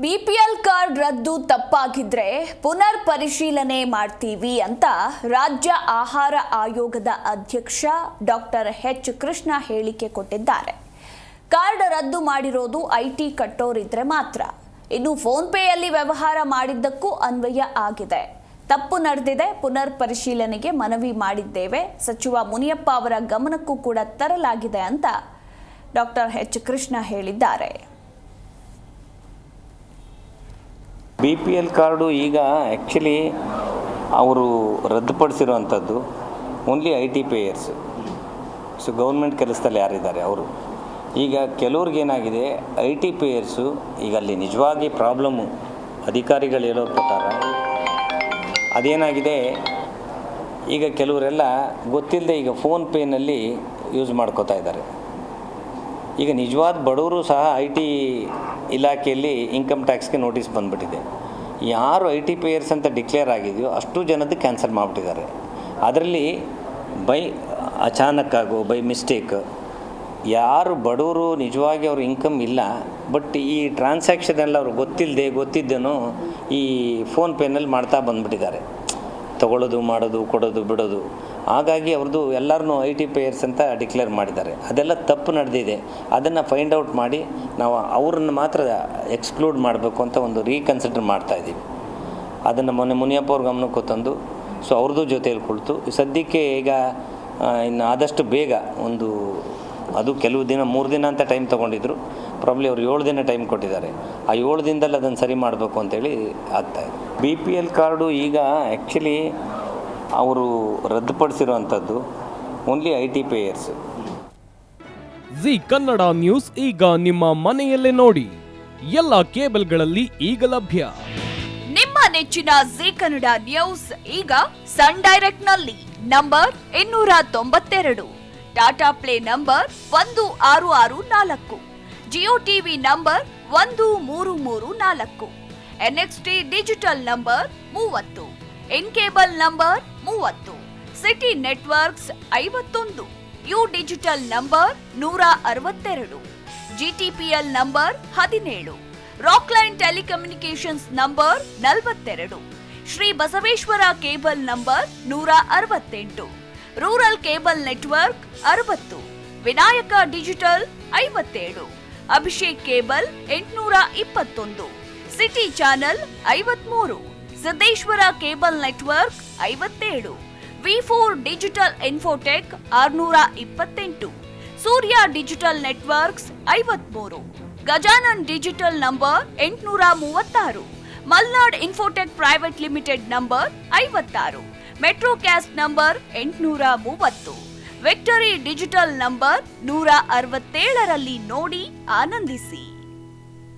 BPL card ರದ್ದು ತಪ್ಪಾಗಿದ್ರೆ ಪುನರ್ ಪರಿಶೀಲನೆ ಮಾಡ್ತೀವಿ ಅಂತ ರಾಜ್ಯ ಆಹಾರ ಆಯೋಗದ ಅಧ್ಯಕ್ಷ ಡಾಕ್ಟರ್ ಎಚ್ ಕೃಷ್ಣ ಹೇಳಿಕೆ ಕೊಟ್ಟಿದ್ದಾರೆ. ಕಾರ್ಡ್ ರದ್ದು ಮಾಡಿರೋದು ಐಟಿ ಕಟ್ಟೋರಿದ್ರೆ ಮಾತ್ರ. ಇನ್ನು ಫೋನ್ ಪೇಯಲ್ಲಿ ವ್ಯವಹಾರ ಮಾಡಿದ್ದಕ್ಕೂ ಅನ್ವಯ ಆಗಿದೆ. ತಪ್ಪು ನಡೆದಿದೆ, ಪುನರ್ ಪರಿಶೀಲನೆಗೆ ಮನವಿ ಮಾಡಿದ್ದೇವೆ. ಸಚಿವ ಮುನಿಯಪ್ಪ ಅವರ ಗಮನಕ್ಕೂ ಕೂಡ ತರಲಾಗಿದೆ ಅಂತ ಡಾಕ್ಟರ್ ಎಚ್ ಕೃಷ್ಣ ಹೇಳಿದ್ದಾರೆ. BPL ಕಾರ್ಡು ಈಗ ಆ್ಯಕ್ಚುಲಿ ಅವರು ರದ್ದುಪಡಿಸಿರುವಂಥದ್ದು only IT payers. So government ಕೆಲಸದಲ್ಲಿ ಯಾರಿದ್ದಾರೆ ಅವರು. ಈಗ ಕೆಲವ್ರಿಗೇನಾಗಿದೆ, IT ಪೇಯರ್ಸು ಈಗ ಅಲ್ಲಿ ನಿಜವಾಗಿ ಪ್ರಾಬ್ಲಮ್ಮು ಅಧಿಕಾರಿಗಳು ಹೇಳೋರ ಪ್ರಕಾರ ಅದೇನಾಗಿದೆ, ಈಗ ಕೆಲವರೆಲ್ಲ ಗೊತ್ತಿಲ್ಲದೆ ಈಗ ಫೋನ್ ಪೇನಲ್ಲಿ ಯೂಸ್ ಮಾಡ್ಕೋತಾ ಇದ್ದಾರೆ. ಈಗ ನಿಜವಾದ ಬಡವರು ಸಹ IT ಇಲಾಖೆಯಲ್ಲಿ ಇನ್ಕಮ್ ಟ್ಯಾಕ್ಸ್ಗೆ ನೋಟಿಸ್ ಬಂದುಬಿಟ್ಟಿದೆ. ಯಾರು IT ಪೇಯರ್ಸ್ ಅಂತ ಡಿಕ್ಲೇರ್ ಆಗಿದೆಯೋ ಅಷ್ಟು ಜನದ್ದು ಕ್ಯಾನ್ಸಲ್ ಮಾಡಿಬಿಟ್ಟಿದ್ದಾರೆ. ಅದರಲ್ಲಿ ಅಚಾನಕ್ಕಾಗೋ ಬೈ ಮಿಸ್ಟೇಕ್ ಯಾರು ಬಡವರು ನಿಜವಾಗಿ ಅವ್ರ ಇನ್ಕಮ್ ಇಲ್ಲ, ಬಟ್ ಈ ಟ್ರಾನ್ಸಾಕ್ಷನ್ ಎಲ್ಲ ಅವ್ರು ಗೊತ್ತಿದ್ದೇನೋ ಈ ಫೋನ್ ಪೇನಲ್ಲಿ ಮಾಡ್ತಾ ಬಂದುಬಿಟ್ಟಿದ್ದಾರೆ. ತೊಗೊಳ್ಳೋದು, ಮಾಡೋದು, ಕೊಡೋದು, ಬಿಡೋದು. ಹಾಗಾಗಿ ಅವ್ರದ್ದು ಎಲ್ಲರನ್ನೂ IT ಪೇಯರ್ಸ್ ಅಂತ ಡಿಕ್ಲೇರ್ ಮಾಡಿದ್ದಾರೆ. ಅದೆಲ್ಲ ತಪ್ಪು ನಡೆದಿದೆ. ಅದನ್ನು ಫೈಂಡ್ ಔಟ್ ಮಾಡಿ ನಾವು ಅವ್ರನ್ನ ಮಾತ್ರ ಎಕ್ಸ್ಕ್ಲೂಡ್ ಮಾಡಬೇಕು ಅಂತ ಒಂದು ರೀಕನ್ಸಿಡರ್ ಮಾಡ್ತಾಯಿದ್ದೀವಿ. ಅದನ್ನು ಮೊನ್ನೆ ಮುನಿಯಪ್ಪ ಅವ್ರ ಗಮನಕ್ಕೆ ತಂದು ಸೊ ಅವ್ರದ್ದು ಜೊತೆಯಲ್ಲಿ ಕುಳಿತು ಸದ್ಯಕ್ಕೆ ಈಗ ಇನ್ನು ಆದಷ್ಟು ಬೇಗ ಅದು ಕೆಲವು ದಿನ 3 ದಿನ ಅಂತ ಟೈಮ್ ತೊಗೊಂಡಿದ್ರು. ಪ್ರಾಬ್ಲಿ ಅವರು 7 ದಿನ ಟೈಮ್ ಕೊಟ್ಟಿದ್ದಾರೆ. ಆ 7 ದಿನದಲ್ಲಿ ಅದನ್ನು ಸರಿ ಮಾಡಬೇಕು ಅಂತೇಳಿ ಆಗ್ತಾಯಿದೆ. BPL ಕಾರ್ಡು ಈಗ ಆ್ಯಕ್ಚುಲಿ ಅವರು ರದ್ದುಪಡಿಸಿರುವಂಥದ್ದು only IT payers. Zee Kannada news ಈಗ ನಿಮ್ಮ ಮನೆಯಲ್ಲೇ ನೋಡಿ. ಎಲ್ಲ ಕೇಬಲ್ಗಳಲ್ಲಿ ಈಗ ಲಭ್ಯ. ನಿಮ್ಮ ನೆಚ್ಚಿನ ಜಿ ಕನ್ನಡ ನ್ಯೂಸ್ ಈಗ ಸನ್ ಡೈರೆಕ್ಟ್ ನಲ್ಲಿ number 292, Tata play number 1664, Jio TV number 1334, NXT digital number 30, in cable number 30, city networks 51, U digital number 162, GTPL number 17, Rockline telecommunications number 42, Shri Basaveshwara cable number 168, rural cable network 60, Vinayaka digital 57, Abhishek cable 821, city channel 53, Siddeshwara cable network 57, V4 digital Infotech 628, Surya digital networks 53, Gajanan digital number 836, Malnad Infotech Private Limited number 56, Metrocast number 830, Victory Digital number 167ರಲ್ಲಿ ನೋಡಿ ಆನಂದಿಸಿ.